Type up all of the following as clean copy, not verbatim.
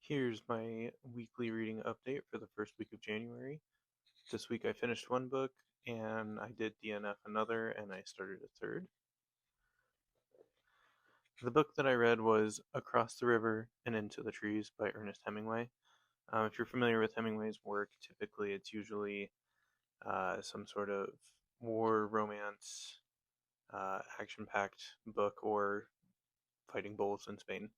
Here's my weekly reading update for the first week of January. This week I finished one book and I did DNF another and I started a third. The book that I read was Across the River and Into the Trees by Ernest Hemingway. If you're familiar with Hemingway's work, typically it's usually some sort of war, romance, action-packed book or fighting bulls in Spain.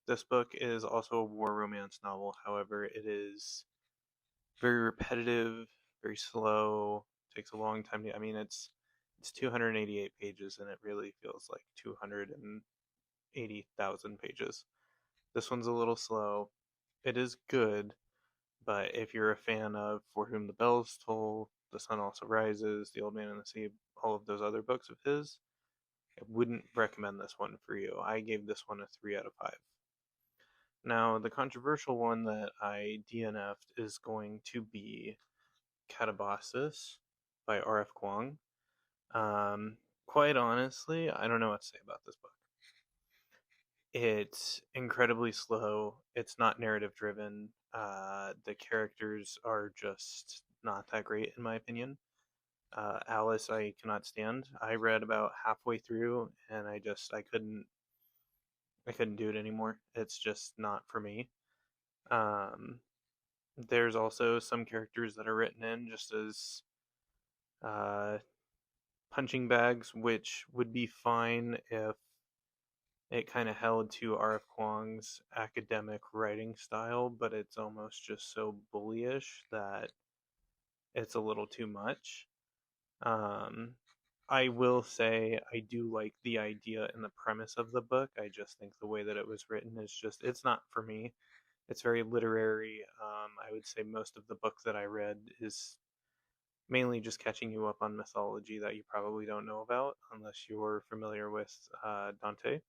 This book is also a war romance novel. However, it is very repetitive, very slow, takes a long time to, it's 288 pages and it really feels like 280,000 pages. This one's a little slow. It is good, but if you're a fan of For Whom the Bells Toll, The Sun Also Rises, The Old Man and the Sea, all of those other books of his, I wouldn't recommend this one for you. I gave this one a 3 out of 5. Now, the controversial one that I DNF'd is going to be Catabasis by R.F. Kuang. Quite honestly, I don't know what to say about this book. It's incredibly slow. It's not narrative driven. The characters are just not that great, in my opinion. Alice, I cannot stand. I read about halfway through, and I couldn't do it anymore. It's just not for me. Um, there's also some characters that are written in just as uh, punching bags, which would be fine if it kind of held to R.F. Kuang's academic writing style, but it's almost just so bullyish that it's a little too much. Um, I will say I do like the idea and the premise of the book. I just think the way that it was written is just, it's not for me. It's very literary. I would say most of the book that I read is mainly just catching you up on mythology that you probably don't know about unless you're familiar with Dante.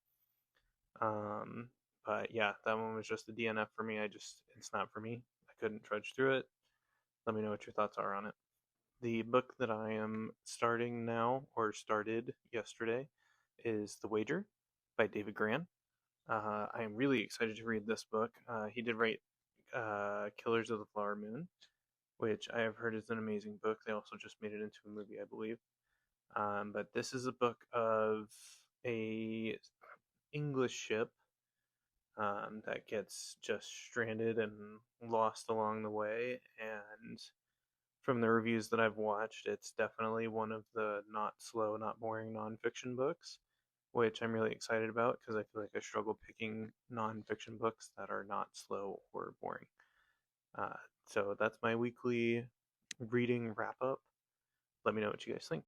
Um, but yeah, that one was just a DNF for me. It's not for me. I couldn't trudge through it. Let me know what your thoughts are on it. The book that I am starting now, or started yesterday, is The Wager by David Grann. I am really excited to read this book. He did write Killers of the Flower Moon, which I have heard is an amazing book. They also just made it into a movie, I believe. But this is a book of a English ship that gets just stranded and lost along the way. And from the reviews that I've watched, it's definitely one of the not slow, not boring nonfiction books, which I'm really excited about because I feel like I struggle picking nonfiction books that are not slow or boring. Uh, so that's my weekly reading wrap up. Let me know what you guys think.